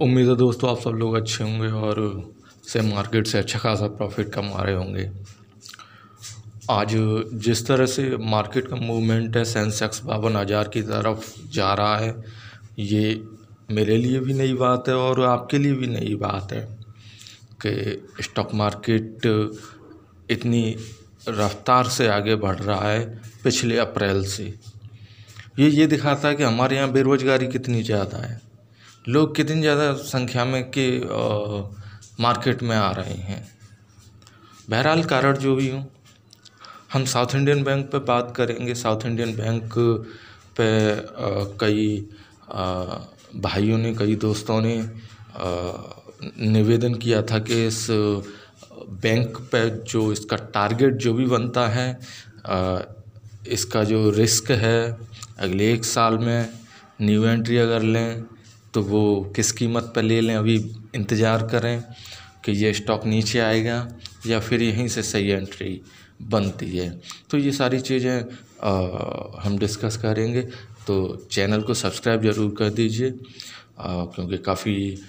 उम्मीद है दोस्तों आप सब लोग अच्छे होंगे और से मार्केट से अच्छा खासा प्रॉफिट कमा रहे होंगे। आज जिस तरह से मार्केट का मूवमेंट है, सेंसेक्स 52,000 की तरफ जा रहा है। ये मेरे लिए भी नई बात है और आपके लिए भी नई बात है कि स्टॉक मार्केट इतनी रफ्तार से आगे बढ़ रहा है पिछले अप्रैल से। ये दिखाता है कि हमारे यहाँ बेरोज़गारी कितनी ज़्यादा है, लोग कितनी ज़्यादा संख्या में के मार्केट में आ रहे हैं। बहरहाल कारण जो भी हो, हम साउथ इंडियन बैंक पे बात करेंगे। साउथ इंडियन बैंक पे कई भाइयों ने, कई दोस्तों ने निवेदन किया था कि इस बैंक पे जो इसका टारगेट जो भी बनता है, इसका जो रिस्क है अगले 1 साल में न्यू एंट्री अगर लें तो वो किस कीमत पर ले लें। अभी इंतज़ार करें कि ये स्टॉक नीचे आएगा या फिर यहीं से सही एंट्री बनती है। तो ये सारी चीज़ें हम डिस्कस करेंगे। तो चैनल को सब्सक्राइब ज़रूर कर दीजिए क्योंकि काफ़ी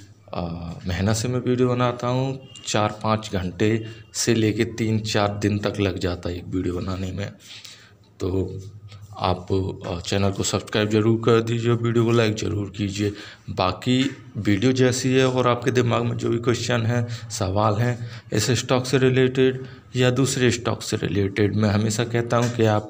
मेहनत से मैं वीडियो बनाता हूँ। 4-5 घंटे से लेके 3-4 दिन तक लग जाता है एक वीडियो बनाने में। तो आप चैनल को सब्सक्राइब ज़रूर कर दीजिए, वीडियो को लाइक ज़रूर कीजिए। बाकी वीडियो जैसी है और आपके दिमाग में जो भी क्वेश्चन है, सवाल हैं इस स्टॉक से रिलेटेड या दूसरे स्टॉक से रिलेटेड, मैं हमेशा कहता हूं कि आप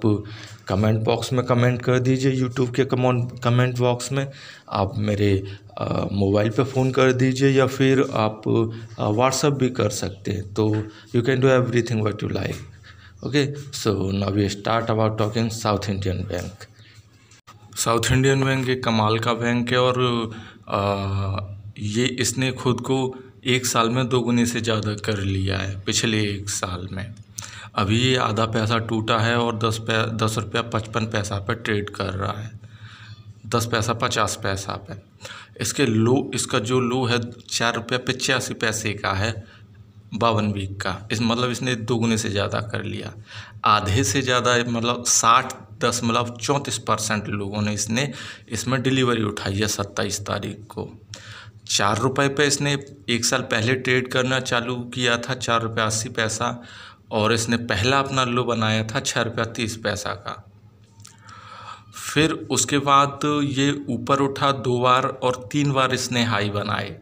कमेंट बॉक्स में कमेंट कर दीजिए। यूट्यूब के कमेंट बॉक्स में आप मेरे मोबाइल पे फ़ोन कर दीजिए या फिर आप व्हाट्सएप भी कर सकते हैं। तो you can do everything what you like. Okay, so now we start about talking South Indian Bank. South Indian bank एक कमाल का बैंक है और ये इसने खुद को 1 साल में 2 गुने से ज़्यादा कर लिया है पिछले 1 साल में। अभी ये आधा पैसा टूटा है और 10 रुपया 55 पैसा पे ट्रेड कर रहा है, 10 पैसा 50 पैसा पे। इसका जो लो है 4 रुपया 85 पैसे का है 52 वीक का। मतलब इसने 2 गुने से ज़्यादा कर लिया, आधे से ज़्यादा, मतलब 60.34% लोगों ने इसमें डिलीवरी उठाई है 27 तारीख को। 4 रुपये पे इसने 1 साल पहले ट्रेड करना चालू किया था, 4 रुपया 80 पैसा, और इसने पहला अपना लो बनाया था 6 रुपया 30 पैसा का। फिर उसके बाद ये ऊपर उठा 2 बार और 3 बार इसने हाई बनाए।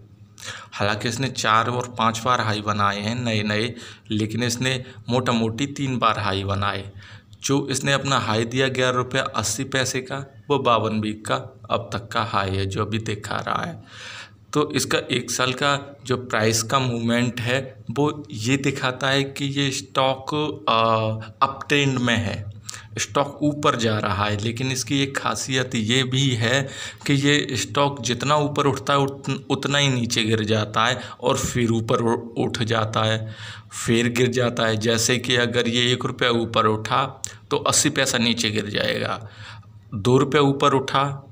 हालांकि इसने 4 और 5 बार हाई बनाए हैं नए, लेकिन इसने मोटा मोटी 3 बार हाई बनाए। जो इसने अपना हाई दिया 11 रुपया 80 पैसे का, वो 52 वीक का अब तक का हाई है जो अभी दिखा रहा है। तो इसका 1 साल का जो प्राइस का मूवमेंट है वो ये दिखाता है कि ये स्टॉक अप ट्रेंड में है, स्टॉक ऊपर जा रहा है। लेकिन इसकी एक खासियत ये भी है कि ये स्टॉक जितना ऊपर उठता है उतना ही नीचे गिर जाता है और फिर ऊपर उठ जाता है, फिर गिर जाता है। जैसे कि अगर ये 1 रुपया ऊपर उठा तो 80 पैसा नीचे गिर जाएगा, 2 रुपये ऊपर उठा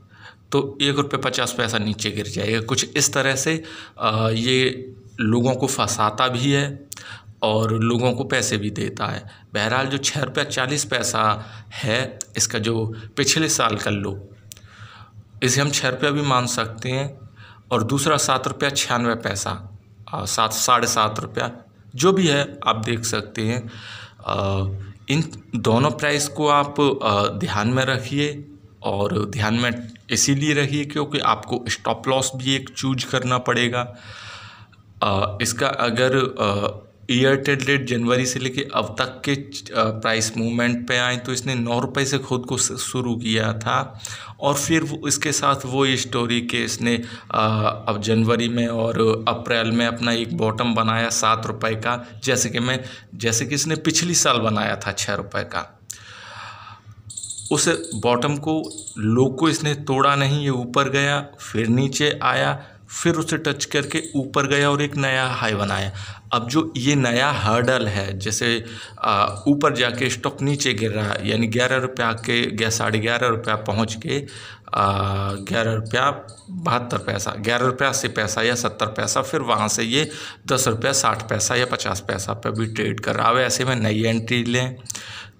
तो 1 रुपया 50 पैसा नीचे गिर जाएगा। कुछ इस तरह से ये लोगों को फंसाता भी है और लोगों को पैसे भी देता है। बहरहाल जो 6 रुपया 40 पैसा है इसका जो पिछले साल का लो, इसे हम 6 रुपया भी मान सकते हैं। और दूसरा 7 रुपया 96 पैसा, 7-7.5 रुपया जो भी है आप देख सकते हैं। इन दोनों प्राइस को आप ध्यान में रखिए, और ध्यान में इसीलिए रखिए क्योंकि आपको स्टॉप लॉस भी एक चूज करना पड़ेगा। इसका अगर ईयर टू डेट जनवरी से लेके अब तक के प्राइस मूवमेंट पे आए तो इसने 9 रुपये से खुद को शुरू किया था, और फिर इसके साथ वो स्टोरी कि इसने अब जनवरी में और अप्रैल में अपना एक बॉटम बनाया 7 रुपये का, जैसे कि इसने पिछली साल बनाया था 6 रुपये का। उस बॉटम को, लो को इसने तोड़ा नहीं, ये ऊपर गया, फिर नीचे आया, फिर उसे टच करके ऊपर गया और एक नया हाई बनाया। अब जो ये नया हर्डल है, जैसे ऊपर जाके स्टॉक नीचे गिर रहा है, यानी 11 रुपया के 11.5 रुपया पहुँच के 11 रुपया 72 पैसा, 11 रुपया 80 पैसा या 70 पैसा, फिर वहाँ से ये 10 रुपया 60 पैसा या 50 पैसा पर भी ट्रेड कर रहा है। ऐसे में नई एंट्री लें,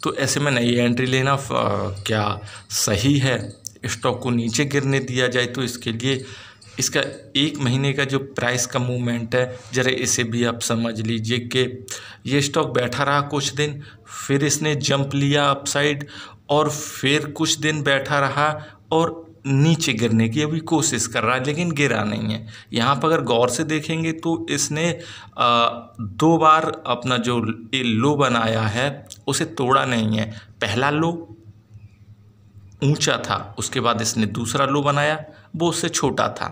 तो ऐसे में नई एंट्री लेना क्या सही है? स्टॉक को नीचे गिरने दिया जाए तो इसके लिए इसका 1 महीने का जो प्राइस का मूवमेंट है, ज़रा इसे भी आप समझ लीजिए कि ये स्टॉक बैठा रहा कुछ दिन, फिर इसने जंप लिया अपसाइड और फिर कुछ दिन बैठा रहा और नीचे गिरने की अभी कोशिश कर रहा है, लेकिन गिरा नहीं है। यहाँ पर अगर गौर से देखेंगे तो इसने 2 बार अपना जो लो बनाया है उसे तोड़ा नहीं है। पहला लो ऊंचा था, उसके बाद इसने दूसरा लो बनाया, वो उससे छोटा था,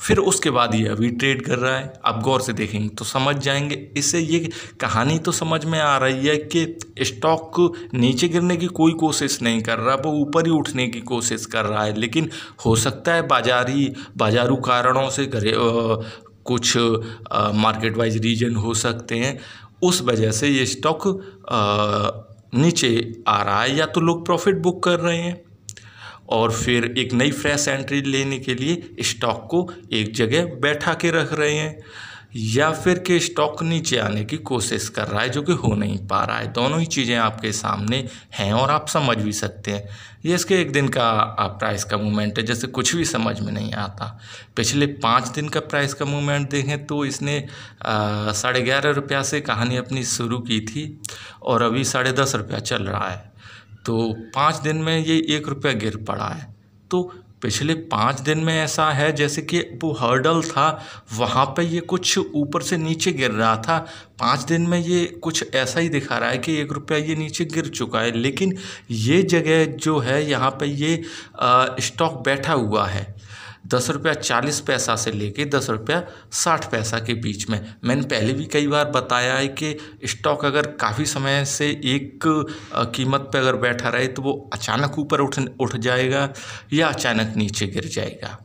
फिर उसके बाद ये अभी ट्रेड कर रहा है। आप गौर से देखेंगे तो समझ जाएंगे। इससे ये कहानी तो समझ में आ रही है कि स्टॉक नीचे गिरने की कोई कोशिश नहीं कर रहा, वो ऊपर ही उठने की कोशिश कर रहा है। लेकिन हो सकता है बाजारू कारणों से कुछ मार्केट वाइज रीजन हो सकते हैं, उस वजह से ये स्टॉक नीचे आ रहा है। या तो लोग प्रॉफिट बुक कर रहे हैं और फिर एक नई फ्रेश एंट्री लेने के लिए स्टॉक को एक जगह बैठा के रख रहे हैं, या फिर कि स्टॉक नीचे आने की कोशिश कर रहा है, जो कि हो नहीं पा रहा है। दोनों ही चीज़ें आपके सामने हैं और आप समझ भी सकते हैं। ये इसके 1 दिन का प्राइस का मूवमेंट है, जैसे कुछ भी समझ में नहीं आता। पिछले 5 दिन का प्राइस का मूवमेंट देखें तो इसने 11.5 रुपया से कहानी अपनी शुरू की थी और अभी 10.5 रुपया चल रहा है। तो 5 दिन में ये 1 रुपया गिर पड़ा है। तो पिछले 5 दिन में ऐसा है जैसे कि वो हर्डल था, वहाँ पे ये कुछ ऊपर से नीचे गिर रहा था। 5 दिन में ये कुछ ऐसा ही दिखा रहा है कि 1 रुपया ये नीचे गिर चुका है, लेकिन ये जगह जो है यहाँ पे ये स्टॉक बैठा हुआ है 10.40 रुपया से लेके 10.60 रुपया के बीच में। मैंने पहले भी कई बार बताया है कि स्टॉक अगर काफ़ी समय से एक कीमत पे अगर बैठा रहे तो वो अचानक ऊपर उठ जाएगा या अचानक नीचे गिर जाएगा।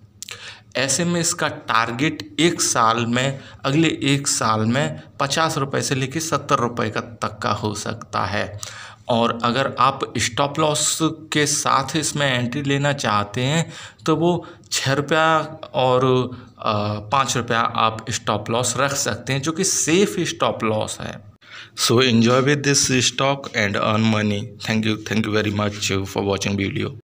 ऐसे में इसका टारगेट 1 साल में, अगले 1 साल में 50 रुपये से लेके 70 रुपये तक का हो सकता है। और अगर आप स्टॉप लॉस के साथ इसमें एंट्री लेना चाहते हैं तो वो 6 रुपया और 5 रुपया आप स्टॉप लॉस रख सकते हैं, जो कि सेफ स्टॉप लॉस है। So enjoy with this stock and earn money. Thank you very much for watching video.